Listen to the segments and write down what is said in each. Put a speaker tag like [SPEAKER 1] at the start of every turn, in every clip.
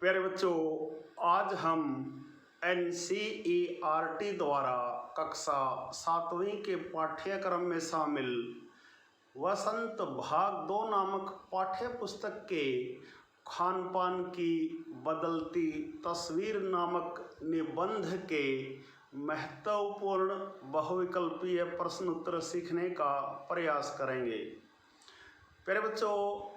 [SPEAKER 1] प्यारे बच्चों, आज हम NCERT द्वारा कक्षा 7वीं के पाठ्यक्रम में शामिल वसंत भाग 2 नामक पाठ्य पुस्तक के खान पान की बदलती तस्वीर नामक निबंध के महत्वपूर्ण बहुविकल्पीय प्रश्न उत्तर सीखने का प्रयास करेंगे। प्यारे बच्चों,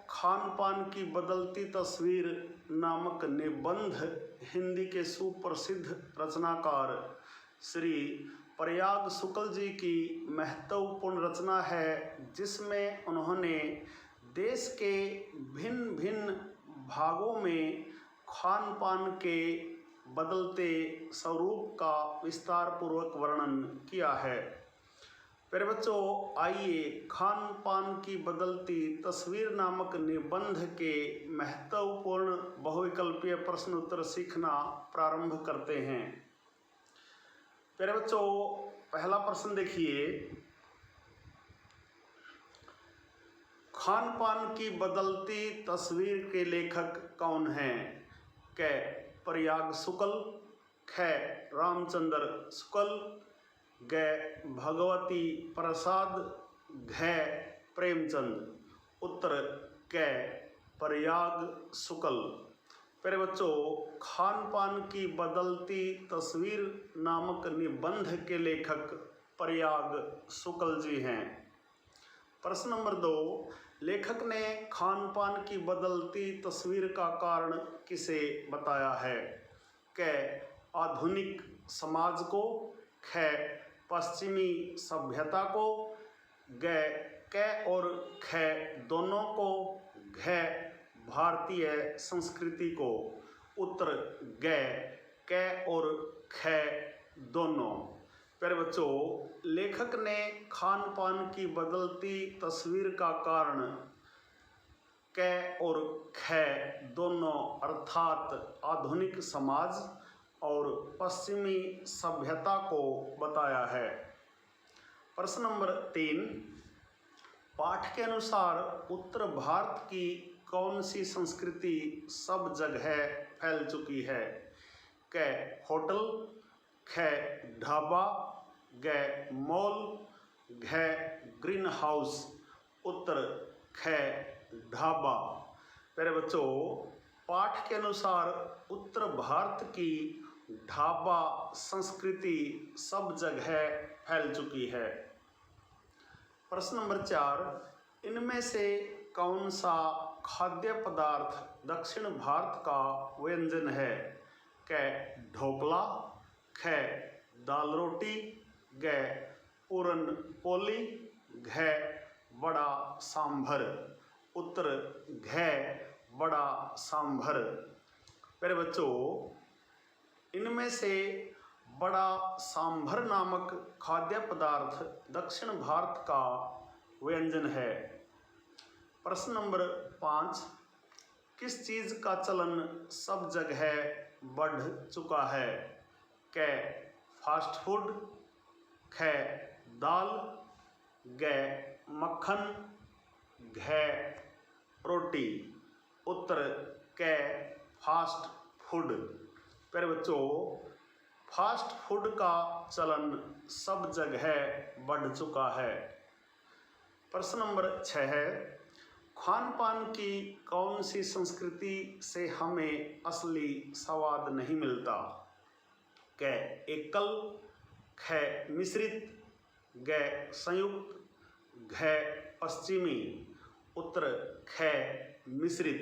[SPEAKER 1] खान पान की बदलती तस्वीर नामक निबंध हिंदी के सुप्रसिद्ध रचनाकार श्री प्रयाग शुक्ल जी की महत्वपूर्ण रचना है, जिसमें उन्होंने देश के भिन्न भिन्न भागों में खान पान के बदलते स्वरूप का विस्तार पूर्वक वर्णन किया है। प्यारे बच्चों, आइए खान पान की बदलती तस्वीर नामक निबंध के महत्वपूर्ण बहुविकल्पीय प्रश्न उत्तर सीखना प्रारंभ करते हैं। प्यारे बच्चों, पहला प्रश्न देखिए, खान पान की बदलती तस्वीर के लेखक कौन हैं? क प्रयाग शुक्ल, ख रामचंद्र शुक्ल, ग भगवती प्रसाद, घ प्रेमचंद। उत्तर क प्रयाग शुक्ल। प्यारे बच्चों, खान पान की बदलती तस्वीर नामक निबंध के लेखक प्रयाग शुक्ल जी हैं। प्रश्न नंबर 2, लेखक ने खान पान की बदलती तस्वीर का कारण किसे बताया है? क आधुनिक समाज को, ख पश्चिमी सभ्यता को, ग क और ख दोनों को, घ भारतीय संस्कृति को। उत्तर ग क और ख दोनों। प्यारे बच्चों, लेखक ने खान पान की बदलती तस्वीर का कारण क और ख दोनों अर्थात आधुनिक समाज और पश्चिमी सभ्यता को बताया है। प्रश्न नंबर 3, पाठ के अनुसार उत्तर भारत की कौन सी संस्कृति सब जगह फैल चुकी है? क होटल, ख ढाबा, ग मॉल, घ ग्रीन हाउस। उत्तर ख ढाबा। प्यारे बच्चों, पाठ के अनुसार उत्तर भारत की ढाबा संस्कृति सब जगह फैल चुकी है। प्रश्न नंबर 4, इनमें से कौन सा खाद्य पदार्थ दक्षिण भारत का व्यंजन है? क ढोकला, ख दाल रोटी, ग पूरन पोली, घ बड़ा सांभर। उत्तर घ बड़ा सांभर। प्यारे बच्चों, इनमें से बड़ा सांभर नामक खाद्य पदार्थ दक्षिण भारत का व्यंजन है। प्रश्न नंबर 5, किस चीज़ का चलन सब जगह बढ़ चुका है? क फास्ट फूड, ख दाल, ग मक्खन, घ रोटी। उत्तर क फास्ट फूड। प्यारे बच्चों, फास्ट फूड का चलन सब जगह बढ़ चुका है। प्रश्न नंबर 6 है, खान पान की कौन सी संस्कृति से हमें असली स्वाद नहीं मिलता? क एकल, ख मिश्रित, ग संयुक्त, घ पश्चिमी। उत्तर ख मिश्रित।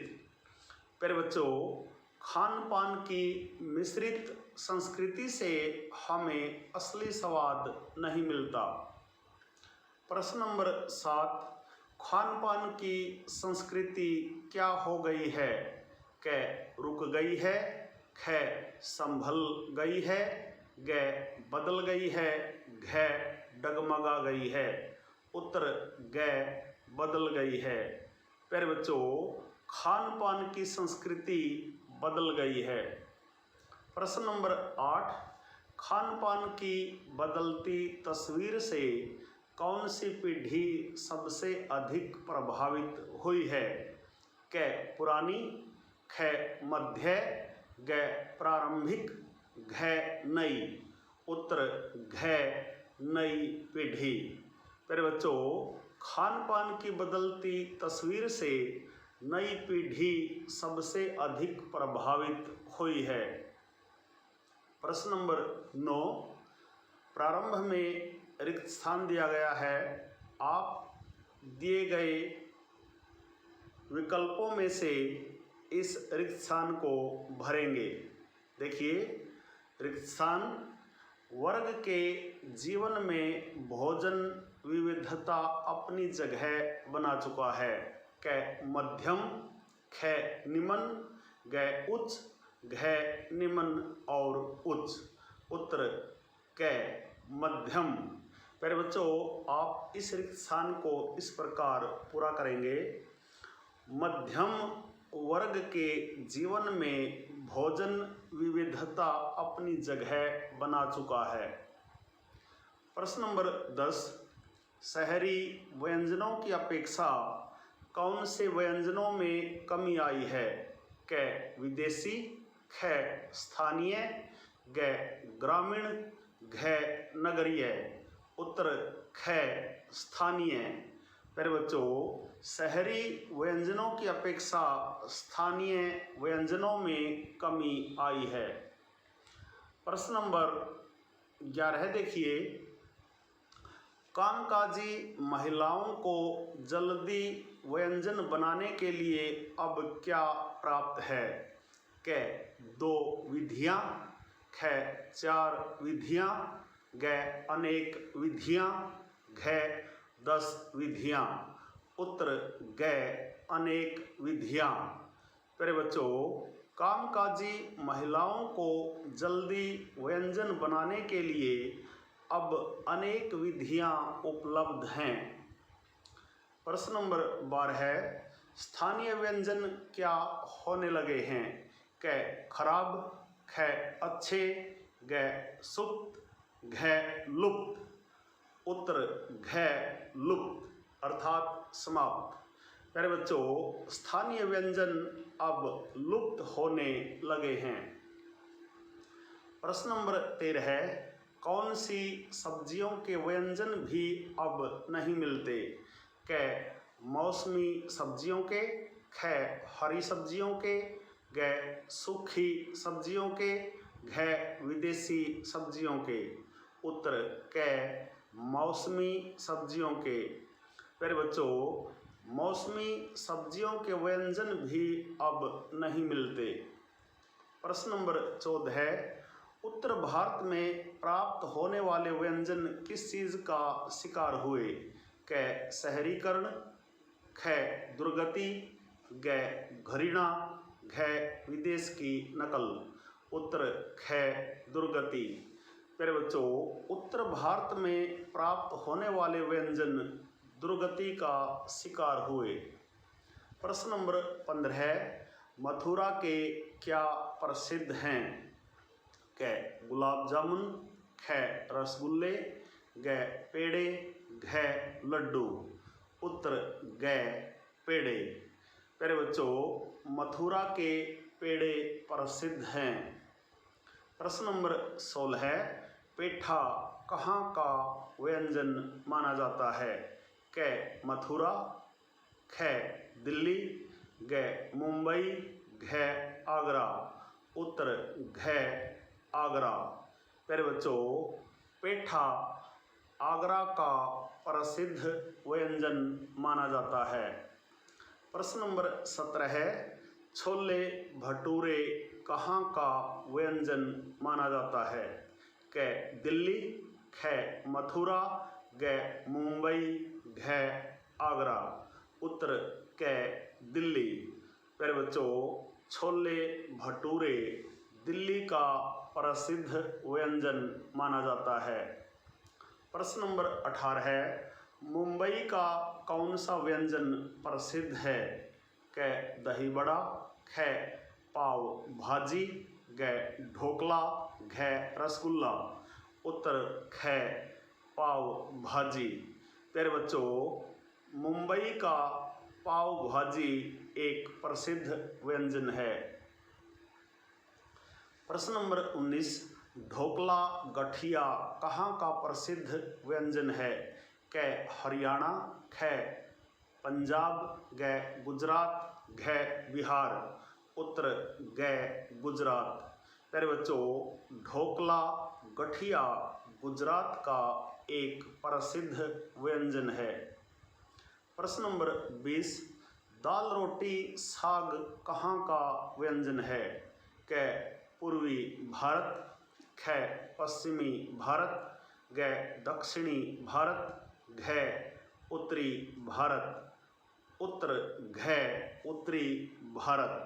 [SPEAKER 1] प्यारे बच्चों, खान पान की मिश्रित संस्कृति से हमें असली स्वाद नहीं मिलता। प्रश्न नंबर 7, खान पान की संस्कृति क्या हो गई है? क रुक गई है, ख संभल गई है, ग बदल गई है, घ डगमगा गई है। उत्तर ग बदल गई है। प्यारे बच्चों, खान पान की संस्कृति बदल गई है। प्रश्न नंबर 8, खान पान की बदलती तस्वीर से कौन सी पीढ़ी सबसे अधिक प्रभावित हुई है? क पुरानी, ख मध्य, ग प्रारंभिक, घ नई, उत्तर घ नई पीढ़ी। फिर बच्चों खान पान की बदलती तस्वीर से नई पीढ़ी सबसे अधिक प्रभावित हुई है। प्रश्न नंबर 9, प्रारंभ में रिक्त स्थान दिया गया है, आप दिए गए विकल्पों में से इस रिक्त स्थान को भरेंगे। देखिए रिक्त स्थान, वर्ग के जीवन में भोजन विविधता अपनी जगह बना चुका है। क मध्यम, ख निम्न, ग उच्च, घ निम्न और उच्च। उत्तर क मध्यम। फिर बच्चों आप इस रिक्त स्थान को इस प्रकार पूरा करेंगे। मध्यम वर्ग के जीवन में भोजन विविधता अपनी जगह बना चुका है। प्रश्न नंबर 10, शहरी व्यंजनों की अपेक्षा कौन से व्यंजनों में कमी आई है? क विदेशी, ख स्थानीय, ग ग्रामीण, घ नगरीय। उत्तर ख स्थानीय। फिर बच्चों शहरी व्यंजनों की अपेक्षा स्थानीय व्यंजनों में कमी आई है। प्रश्न नंबर 11 देखिए, कामकाजी महिलाओं को जल्दी व्यंजन बनाने के लिए अब क्या प्राप्त है? क 2 विधियाँ, ख 4 विधियाँ, ग अनेक विधियाँ, घ 10 विधियाँ। उत्तर ग अनेक विधियाँ। फिर बच्चों कामकाजी महिलाओं को जल्दी व्यंजन बनाने के लिए अब अनेक विधियाँ उपलब्ध हैं। प्रश्न नंबर 12, स्थानीय व्यंजन क्या होने लगे हैं? क खराब, ख अच्छे, ग सुप्त, घ लुप्त। उत्तर घ लुप्त अर्थात समाप्त। प्यारे बच्चों स्थानीय व्यंजन अब लुप्त होने लगे हैं। प्रश्न नंबर 13, कौन सी सब्जियों के व्यंजन भी अब नहीं मिलते? क मौसमी सब्जियों के, ख हरी सब्जियों के, ग सूखी सब्जियों के, घ विदेशी सब्जियों के। उत्तर क मौसमी सब्जियों के। फिर बच्चों मौसमी सब्जियों के व्यंजन भी अब नहीं मिलते। प्रश्न नंबर 14, उत्तर भारत में प्राप्त होने वाले व्यंजन किस चीज़ का शिकार हुए? क शहरीकरण, ख दुर्गति, ग घृणा, घ विदेश की नकल। उत्तर ख दुर्गति। फिर बच्चों उत्तर भारत में प्राप्त होने वाले व्यंजन दुर्गति का शिकार हुए। प्रश्न नंबर 15, मथुरा के क्या प्रसिद्ध हैं? क गुलाब जामुन, ख रसगुल्ले, ग पेड़े, घ लड्डू। उत्तर ग पेड़े। प्यारे बच्चों मथुरा के पेड़े प्रसिद्ध हैं। प्रश्न नंबर 16, पेठा कहाँ का व्यंजन माना जाता है? क मथुरा, ख दिल्ली, ग मुंबई, घ आगरा। उत्तर घ आगरा। प्यारे बच्चों पेठा आगरा का प्रसिद्ध व्यंजन माना जाता है। प्रश्न नंबर 17, छोले भटूरे कहाँ का व्यंजन माना जाता है? क दिल्ली, ख मथुरा, ग मुंबई, घ आगरा। उत्तर क दिल्ली। प्यारे बच्चों छोले भटूरे दिल्ली का प्रसिद्ध व्यंजन माना जाता है। प्रश्न नंबर 18, मुंबई का कौन सा व्यंजन प्रसिद्ध है? क दही बड़ा, ख पाव भाजी, ग ढोकला, घ रसगुल्ला। उत्तर ख पाव भाजी। प्यारे बच्चों मुंबई का पाव भाजी एक प्रसिद्ध व्यंजन है। प्रश्न नंबर 19, ढोकला गठिया कहाँ का प्रसिद्ध व्यंजन है? क हरियाणा, ख पंजाब, ग गुजरात, घ बिहार। उत्तर ग गुजरात। प्यारे बच्चों, ढोकला गठिया गुजरात का एक प्रसिद्ध व्यंजन है। प्रश्न नंबर 20, दाल रोटी साग कहाँ का व्यंजन है? क पूर्वी भारत, ख पश्चिमी भारत, ग दक्षिणी भारत, घ उत्तरी भारत। उत्तर घ उत्तरी भारत।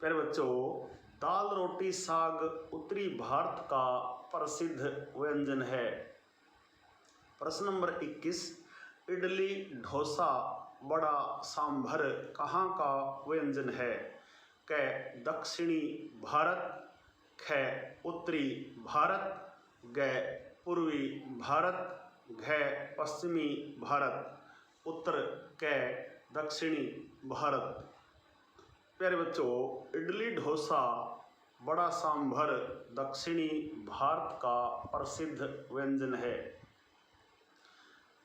[SPEAKER 1] प्यारे बच्चों, दाल रोटी साग उत्तरी भारत का प्रसिद्ध व्यंजन है। प्रश्न नंबर 21, इडली डोसा बड़ा सांभर कहाँ का व्यंजन है? क दक्षिणी भारत, ख उत्तरी भारत, ग पूर्वी भारत, घ पश्चिमी भारत। उत्तर क दक्षिणी भारत। प्यारे बच्चों, इडली डोसा बड़ा सांभर दक्षिणी भारत का प्रसिद्ध व्यंजन है।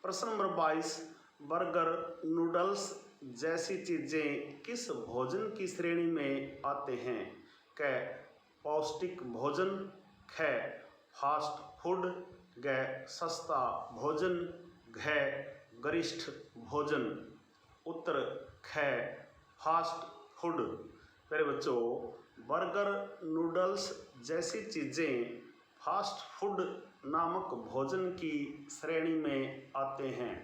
[SPEAKER 1] प्रश्न नंबर 22, बर्गर नूडल्स जैसी चीज़ें किस भोजन की श्रेणी में आते हैं? क पौष्टिक भोजन, ख फास्ट फूड, ग सस्ता भोजन, घ गरिष्ठ भोजन। उत्तर ख फास्ट फूड। मेरे बच्चों, बर्गर नूडल्स जैसी चीज़ें फास्ट फूड नामक भोजन की श्रेणी में आते हैं।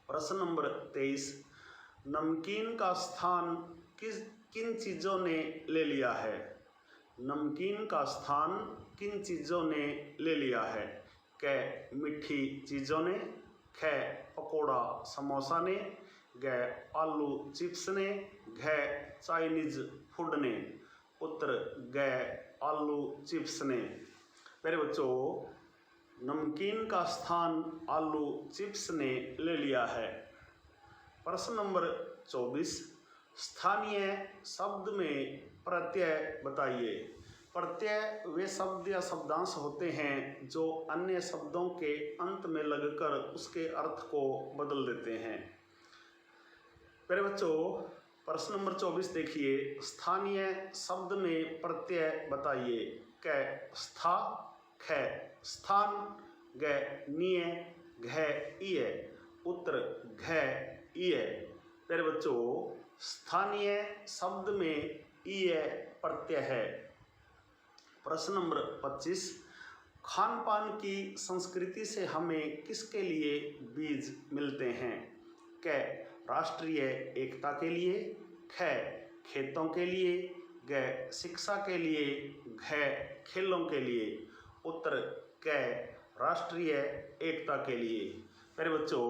[SPEAKER 1] प्रश्न नंबर 23, नमकीन का स्थान किन चीज़ों ने ले लिया है? नमकीन का स्थान किन चीज़ों ने ले लिया है? क मीठी चीज़ों ने, ख पकोड़ा समोसा ने, ग आलू चिप्स ने, घ चाइनीज फूड ने। उत्तर ग आलू चिप्स ने। मेरे बच्चों, नमकीन का स्थान आलू चिप्स ने ले लिया है। प्रश्न नंबर 24, स्थानीय शब्द में प्रत्यय बताइए। प्रत्यय वे शब्द या शब्दांश होते हैं जो अन्य शब्दों के अंत में लगकर उसके अर्थ को बदल देते हैं। मेरे बच्चों, प्रश्न नंबर 24 देखिए, स्थानीय शब्द में प्रत्यय बताइए। क स्था, ख स्थान, ग निय, घ इय। उत्तर घ इय। मेरे बच्चों, स्थानीय शब्द में इय प्रत्यय है। प्रश्न नंबर 25, खान पान की संस्कृति से हमें किसके लिए बीज मिलते हैं? क राष्ट्रीय एकता के लिए, ख खेतों के लिए, ग शिक्षा के लिए, घ खेलों के लिए। उत्तर क राष्ट्रीय एकता के लिए। मेरे बच्चों,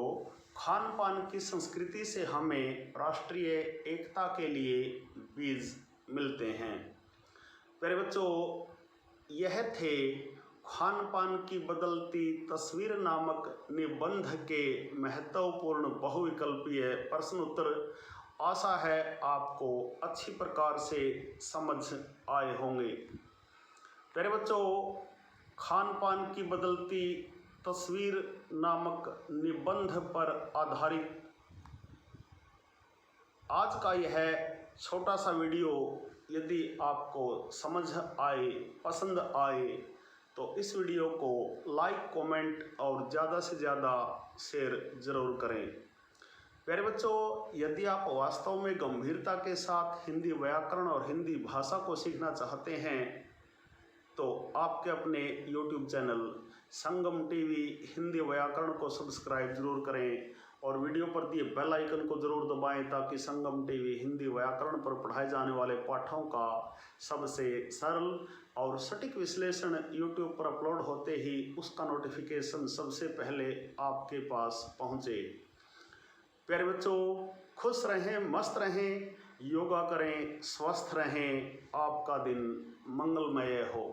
[SPEAKER 1] खान पान की संस्कृति से हमें राष्ट्रीय एकता के लिए बीज मिलते हैं। मेरे बच्चों, यह थे खान पान की बदलती तस्वीर नामक निबंध के महत्वपूर्ण बहुविकल्पीय प्रश्न उत्तर। आशा है आपको अच्छी प्रकार से समझ आए होंगे। मेरे बच्चों, खान पान की बदलती तस्वीर नामक निबंध पर आधारित आज का यह छोटा सा वीडियो यदि आपको समझ आए, पसंद आए, तो इस वीडियो को लाइक, कमेंट और ज़्यादा से ज़्यादा शेयर ज़रूर करें। प्यारे बच्चों, यदि आप वास्तव में गंभीरता के साथ हिंदी व्याकरण और हिंदी भाषा को सीखना चाहते हैं तो आपके अपने YouTube चैनल संगम टीवी हिंदी व्याकरण को सब्सक्राइब जरूर करें और वीडियो पर दिए बेल आइकन को जरूर दबाएं ताकि संगम टीवी हिंदी व्याकरण पर पढ़ाए जाने वाले पाठों का सबसे सरल और सटीक विश्लेषण YouTube पर अपलोड होते ही उसका नोटिफिकेशन सबसे पहले आपके पास पहुंचे। प्यारे बच्चों, खुश रहें, मस्त रहें, योगा करें, स्वस्थ रहें, आपका दिन मंगलमय हो।